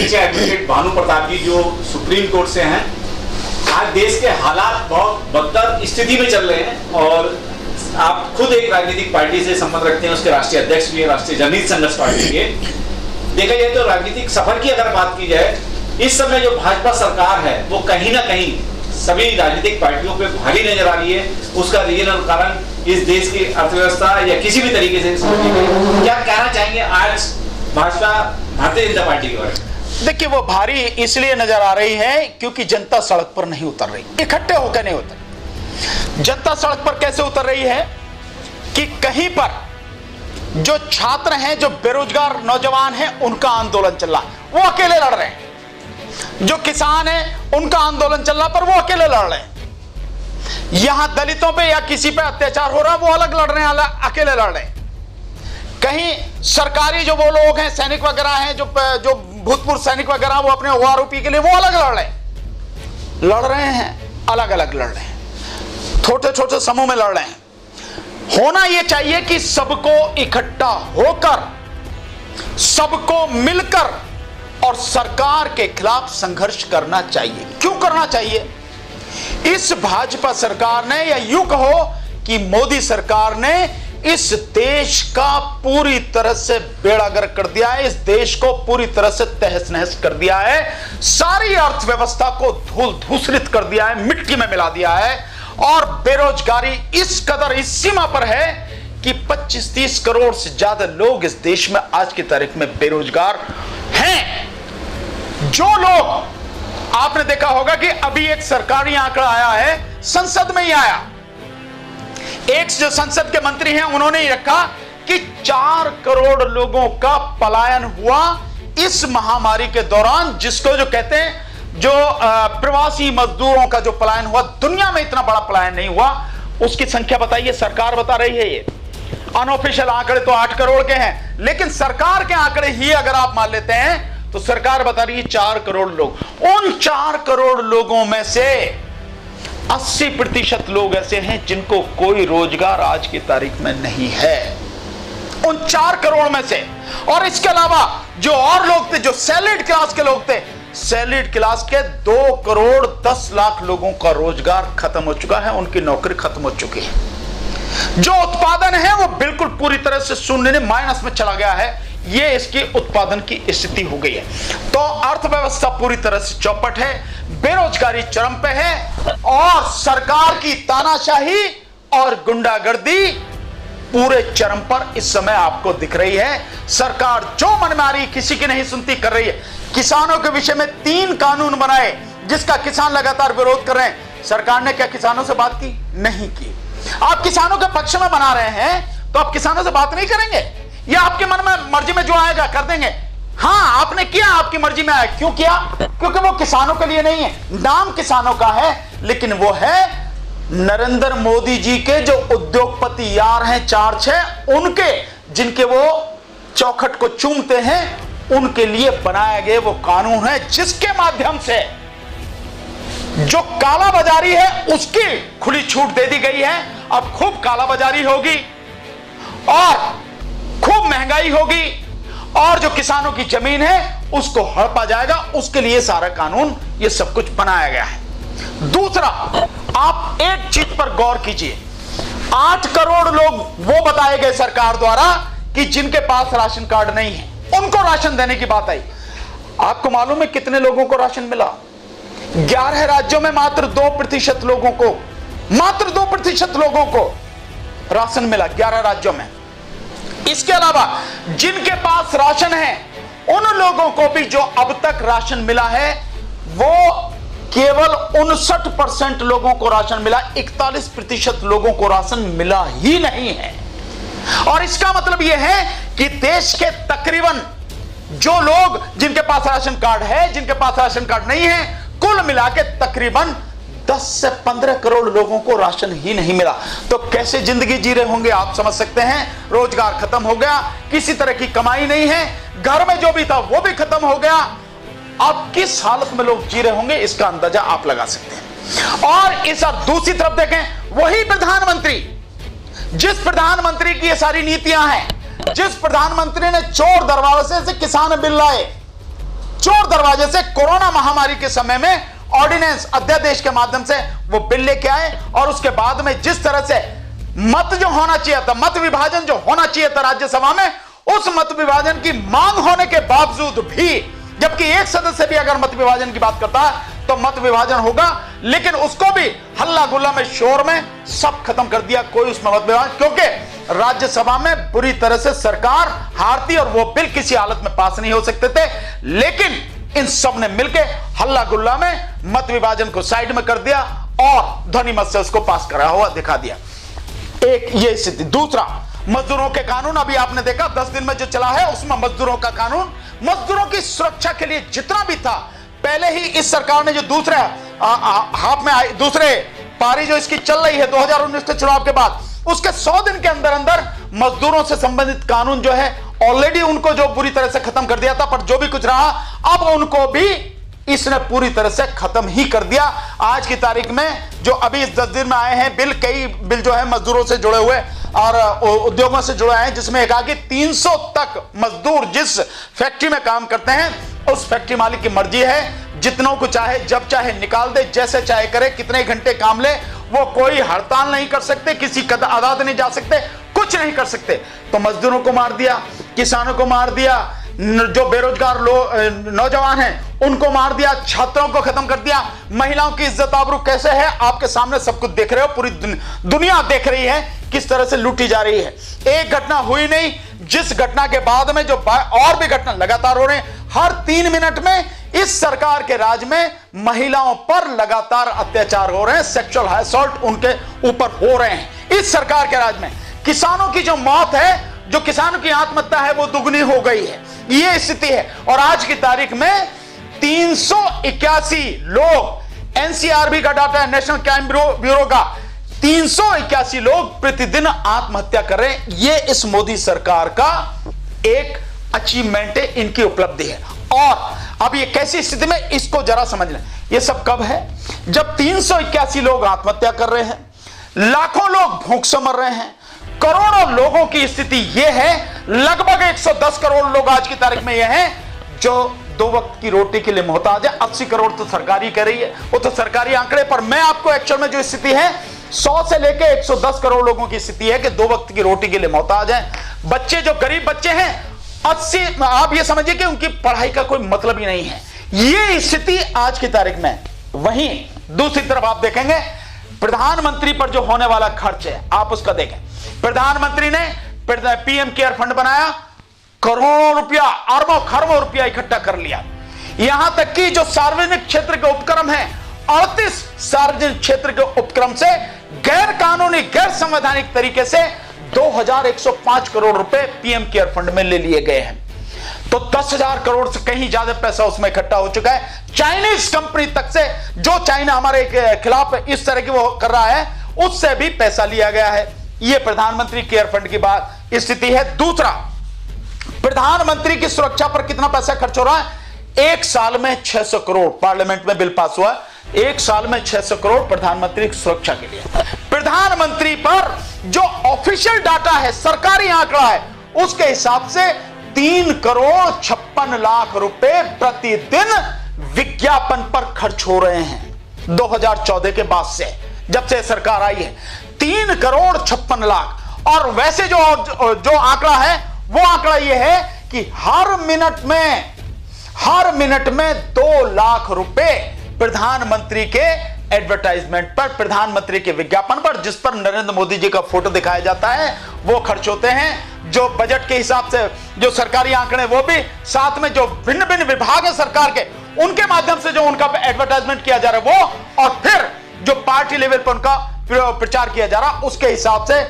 पीछे एडवोकेट भानु प्रताप जी जो supreme court से हैं। आज देश के हालात बहुत बदतर स्थिति में चल रहे हैं और आप खुद एक राजनीतिक पार्टी से संबंध रखते हैं, उसके राष्ट्रीय अध्यक्ष भी है, राष्ट्रीय जनहित संघर्ष पार्टी के। देखा जाए तो राजनीतिक सफर की अगर बात की जाए, इस समय जो भाजपा सरकार है वो कहीं ना कहीं सभी राजनीतिक पार्टियों पे भारी नजर आ रही है। उसका रीजन और कारण इस देश की अर्थव्यवस्था या किसी भी तरीके से क्या कहना चाहेंगे आज भाजपा भारतीय जनता पार्टी के बारे में? देखिए, वो भारी इसलिए नजर आ रही है क्योंकि जनता सड़क पर नहीं उतर रही, इकट्ठे होकर नहीं उतर। जनता सड़क पर कैसे उतर रही है कि कहीं पर जो छात्र हैं, जो बेरोजगार नौजवान हैं, उनका आंदोलन चल रहा है, वो अकेले लड़ रहे हैं। जो किसान हैं, उनका आंदोलन चल रहा पर वो अकेले लड़ रहे हैं। यहां दलितों पे या किसी पे अत्याचार हो रहा है, वो अलग लड़ रहे हैं, अकेले लड़ रहे हैं। कहीं सरकारी जो वो लोग हैं, सैनिक वगैरह हैं, जो भूतपूर्व सैनिक वगैरह, वो अपने ओआरओपी के लिए वो अलग लड़ रहे हैं, अलग अलग लड़ रहे हैं, छोटे छोटे समूह में लड़ रहे हैं। होना यह चाहिए कि सबको इकट्ठा होकर, सबको मिलकर और सरकार के खिलाफ संघर्ष करना चाहिए। क्यों करना चाहिए? इस भाजपा सरकार ने, या यूं कहो कि मोदी सरकार ने इस देश का पूरी तरह से बेड़ा गर्क कर दिया है, इस देश को पूरी तरह से तहस नहस कर दिया है, सारी अर्थव्यवस्था को धूल धूसरित कर दिया है, मिट्टी में मिला दिया है। और बेरोजगारी इस कदर इस सीमा पर है कि 25-30 करोड़ से ज्यादा लोग इस देश में आज की तारीख में बेरोजगार हैं। जो लोग, आपने देखा होगा कि अभी एक सरकारी आंकड़ा आया है, संसद में ही आया, एक जो संसद के मंत्री हैं उन्होंने ही रखा कि 4 करोड़ लोगों का पलायन हुआ इस महामारी के दौरान, जिसको जो कहते हैं जो प्रवासी मजदूरों का जो पलायन हुआ, दुनिया में इतना बड़ा पलायन नहीं हुआ। उसकी संख्या बताइए, सरकार बता रही है। ये अनऑफिशियल आंकड़े तो 8 करोड़ के हैं, लेकिन सरकार के आंकड़े ही अगर आप मान लेते हैं तो सरकार बता रही है 4 करोड़ लोग। उन 4 करोड़ लोगों में से 80% लोग ऐसे हैं जिनको कोई रोजगार आज की तारीख में नहीं है, उन 4 करोड़ में से। और इसके अलावा जो और लोग थे, जो सैलरीड क्लास के लोग थे, सैलरीड क्लास के 2 करोड़ 10 लाख लोगों का रोजगार खत्म हो चुका है, उनकी नौकरी खत्म हो चुकी है। जो उत्पादन है वो बिल्कुल पूरी तरह से शून्य, माइनस में चला गया है। ये इसकी उत्पादन की स्थिति हो गई है। तो अर्थव्यवस्था पूरी तरह से चौपट है, बेरोजगारी चरम पे है और सरकार की तानाशाही और गुंडागर्दी पूरे चरम पर इस समय आपको दिख रही है। सरकार जो मनमानी किसी की नहीं सुनती कर रही है। किसानों के विषय में 3 कानून बनाए जिसका किसान लगातार विरोध कर रहे हैं। सरकार ने क्या किसानों से बात की? नहीं की। आप किसानों के पक्ष में बना रहे हैं तो आप किसानों से बात नहीं करेंगे या आपके मन में मर्जी में जो आएगा कर देंगे? हाँ, आपने किया, आपकी मर्जी में आया। क्यों किया? क्योंकि वो किसानों के लिए नहीं है, नाम किसानों का है, लेकिन वो है नरेंद्र मोदी जी के जो उद्योगपति यार हैं 4-6, उनके, जिनके वो चौखट को चूमते हैं, उनके लिए बनाए गए वो कानून है जिसके माध्यम से जो कालाबाजारी है उसकी खुली छूट दे दी गई है। अब खूब कालाबाजारी होगी और खूब महंगाई होगी और जो किसानों की जमीन है उसको हड़पा जाएगा। उसके लिए सारा कानून, ये सब कुछ बनाया गया है। दूसरा, आप एक चीज पर गौर कीजिए, 8 करोड़ लोग वो बताए गए सरकार द्वारा कि जिनके पास राशन कार्ड नहीं है, उनको राशन देने की बात आई। आपको मालूम है कितने लोगों को राशन मिला? 11 राज्यों में मात्र 2% लोगों को, मात्र 2% लोगों को राशन मिला 11 राज्यों में। इसके अलावा जिनके पास राशन है उन लोगों को भी जो अब तक राशन मिला है वो केवल 59% लोगों को राशन मिला, 41% लोगों को राशन मिला ही नहीं है। और इसका मतलब यह है कि देश के तकरीबन जो लोग जिनके पास राशन कार्ड है, जिनके पास राशन कार्ड नहीं है, कुल मिला के तकरीबन 10 से 15 करोड़ लोगों को राशन ही नहीं मिला। तो कैसे जिंदगी जी रहे होंगे आप समझ सकते हैं। रोजगार खत्म हो गया, किसी तरह की कमाई नहीं है, घर में जो भी था वो भी खत्म हो गया। अब किस हालत में लोग जी रहे होंगे इसका अंदाजा आप लगा सकते हैं। और इस दूसरी तरफ देखें, वही प्रधानमंत्री, जिस प्रधानमंत्री की ये सारी नीतियां हैं, जिस प्रधानमंत्री ने चोर दरवाजे से किसान बिल लाए, चोर दरवाजे दरवाजे से कोरोना महामारी के समय में ऑर्डिनेंस अध्यादेश के माध्यम से वो बिल लेके आए, और उसके बाद में जिस तरह से मत जो होना चाहिए था, मत विभाजन जो होना चाहिए था राज्यसभा में, उस मत विभाजन की मांग होने के बावजूद भी, जबकि एक सदस्य भी अगर मत विभाजन की बात करता है तो मत विभाजन होगा, लेकिन उसको भी हल्ला गुल्ला में, शोर में सब खत्म कर दिया, कोई उसमें मत विभाजन, क्योंकि राज्यसभा में बुरी तरह से सरकार हारती और वो बिल किसी हालत में पास नहीं हो सकते थे। लेकिन इन सब ने मिलकर हल्ला गुल्ला में मत विभाजन को साइड में कर दिया और ध्वनि मत से उसको पास करा हुआ दिखा दिया। एक ये स्थिति। दूसरा, मजदूरों के कानून, अभी आपने देखा 10 दिन में जो चला है उसमें मजदूरों का कानून, मजदूरों की सुरक्षा के लिए जितना भी था, पहले ही इस सरकार ने जो दूसरे हाथ में आई, दूसरे पारी जो इसकी चल रही है 2019 के चुनाव के बाद, उसके 100 दिन के अंदर अंदर मजदूरों से संबंधित कानून जो है ऑलरेडी उनको जो बुरी तरह से खत्म कर दिया था, पर जो भी कुछ रहा अब उनको भी इसने पूरी तरह से खत्म ही कर दिया। आज की तारीख में जो अभी इस 10 दिन में आए हैं बिल, कई बिल जो है मजदूरों से जुड़े हुए और उद्योगों से जुड़े हैं, जिसमें एक आगे 300 तक मजदूर जिस फैक्ट्री में काम करते हैं उस फैक्ट्री मालिक की मर्जी है, जितनों को चाहे जब चाहे निकाल दे, जैसे चाहे करे, कितने घंटे काम ले, वो कोई हड़ताल नहीं कर सकते, किसी अदालत नहीं जा सकते, कुछ नहीं कर सकते। तो मजदूरों को मार दिया, किसानों को मार दिया, जो बेरोजगार नौजवान हैं उनको मार दिया, छात्रों को खत्म कर दिया, महिलाओं की इज्जत आबरू कैसे है आपके सामने सब कुछ देख रहे हो, पूरी दुनिया देख रही है किस तरह से लूटी जा रही है। एक घटना हुई नहीं, जिस घटना के बाद में जो और भी घटना लगातार हो रहे हैं, हर 3 मिनट में इस सरकार के राज में महिलाओं पर लगातार अत्याचार हो रहे हैं, सेक्सुअल असॉल्ट उनके ऊपर हो रहे हैं इस सरकार के राज में। किसानों की जो मौत है, जो किसानों की आत्महत्या है, वो दुगनी हो गई है, ये स्थिति है। और आज की तारीख में 381 लोग, एनसीआरबी का डाटा है, नेशनल क्राइम ब्यूरो का, 381 लोग प्रतिदिन आत्महत्या कर रहे हैं। ये इस मोदी सरकार का एक अचीवमेंट है, इनकी उपलब्धि है। और अब ये कैसी स्थिति में, इसको जरा समझ लें। ये सब कब है? जब 381 लोग आत्महत्या कर रहे हैं, लाखों लोग भूख से मर रहे हैं, करोड़ों लोगों की स्थिति यह है, लगभग 110 करोड़ लोग आज की तारीख में यह हैं जो 2 वक्त की रोटी के लिए मोहताज है। 80 करोड़ तो सरकारी कह रही है, वो तो सरकारी आंकड़े, पर मैं आपको एक्चुअल में जो स्थिति है 100 से लेकर 110 करोड़ लोगों की स्थिति है कि 2 वक्त की रोटी के लिए मोहताज है। बच्चे जो गरीब बच्चे हैं 80, आप ये समझिए कि उनकी पढ़ाई का कोई मतलब ही नहीं है, ये स्थिति आज की तारीख में। वहीं दूसरी तरफ आप देखेंगे प्रधानमंत्री पर जो होने वाला खर्च है, आप उसका देखें। प्रधानमंत्री ने पीएम केयर फंड बनाया, करोड़ों रुपया, अरबों खरबों रुपया इकट्ठा कर लिया। यहां तक कि जो सार्वजनिक क्षेत्र के उपक्रम हैं, 38 सार्वजनिक क्षेत्र के उपक्रम से गैर कानूनी, गैर संवैधानिक तरीके से 2105 करोड़ रुपए पीएम केयर फंड में ले लिए गए हैं। तो 10,000 करोड़ से कहीं ज्यादा पैसा उसमें इकट्ठा हो चुका है। चाइनीज कंपनी तक से, जो चाइना हमारे खिलाफ इस तरह की वो कर रहा है, उससे भी पैसा लिया गया है। ये प्रधानमंत्री केयर फंड की बात स्थिति है। दूसरा, प्रधानमंत्री की सुरक्षा पर कितना पैसा खर्च हो रहा है? 1 साल में 600 करोड़, पार्लियामेंट में बिल पास हुआ, 1 साल में 600 करोड़ प्रधानमंत्री की सुरक्षा के लिए। प्रधानमंत्री पर जो ऑफिशियल डाटा है, सरकारी आंकड़ा है, उसके हिसाब से 3 करोड़ 56 लाख रुपए प्रतिदिन विज्ञापन पर खर्च हो रहे हैं 2014 के बाद से, जब से सरकार आई है। 3 करोड़ 56 लाख। और वैसे जो आंकड़ा है, वो आंकड़ा यह है कि हर मिनट में 2 लाख रुपए प्रधानमंत्री के एडवर्टाइजमेंट पर, प्रधानमंत्री के विज्ञापन पर, जिस पर नरेंद्र मोदी जी का फोटो दिखाया जाता है, वो खर्च होते हैं। जो बजट के हिसाब से जो सरकारी आंकड़े, वो भी साथ में जो भिन्न भिन्न विभाग है सरकार के, उनके माध्यम से जो उनका एडवर्टाइजमेंट किया जा रहा है वो, और फिर जो पार्टी लेवल पर उनका प्रचार किया जा रहा, उसके हिसाब से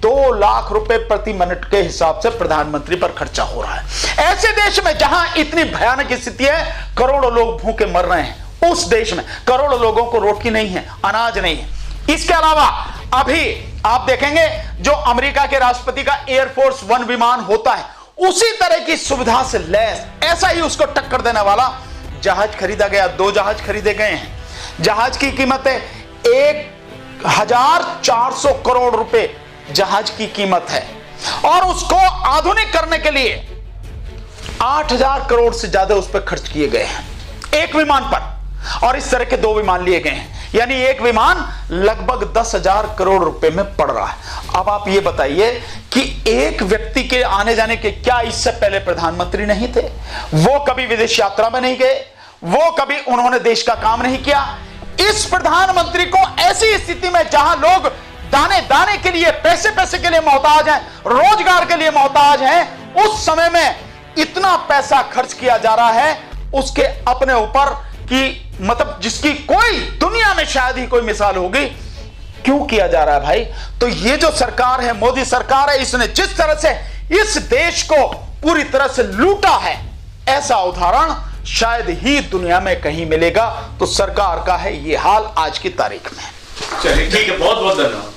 2 लाख रुपए प्रति मिनट के हिसाब से प्रधानमंत्री पर खर्चा हो रहा है। ऐसे देश में जहां इतनी भयानक स्थिति है, करोड़ों लोग भूखे मर रहे हैं, उस देश में करोड़ों लोगों को रोटी नहीं है, अनाज नहीं है। इसके अलावा अभी आप देखेंगे जो अमेरिका के राष्ट्रपति का एयरफोर्स 1 विमान होता है, उसी तरह की सुविधा से लैस, ऐसा ही उसको टक्कर देने वाला जहाज खरीदा गया। 2 जहाज खरीदे गए हैं। जहाज की कीमत है 1400 करोड़ रुपए जहाज की कीमत है, और उसको आधुनिक करने के लिए 8000 करोड़ से ज्यादा उस पर खर्च किए गए हैं। एक विमान पर, और इस तरह के 2 विमान लिए गए हैं, यानी एक विमान लगभग 10,000 करोड़ रुपए में पड़ रहा है। अब आप ये बताइए कि एक व्यक्ति के आने जाने के, क्या इससे पहले प्रधानमंत्री नहीं थे? वो कभी विदेश यात्रा में नहीं गए, वो कभी उन्होंने देश का काम नहीं किया। इस प्रधानमंत्री को ऐसी स्थिति में जहां लोग दाने दाने के लिए, पैसे पैसे के लिए मोहताज हैं, रोजगार के लिए मोहताज हैं, उस समय में इतना पैसा खर्च किया जा रहा है उसके अपने ऊपर कि मतलब जिसकी कोई दुनिया में शायद ही कोई मिसाल होगी। क्यों किया जा रहा है भाई? तो ये जो सरकार है, मोदी सरकार है, इसने जिस तरह से इस देश को पूरी तरह से लूटा है, ऐसा उदाहरण शायद ही दुनिया में कहीं मिलेगा। तो सरकार का है ये हाल आज की तारीख में। चलिए ठीक है, बहुत बहुत धन्यवाद।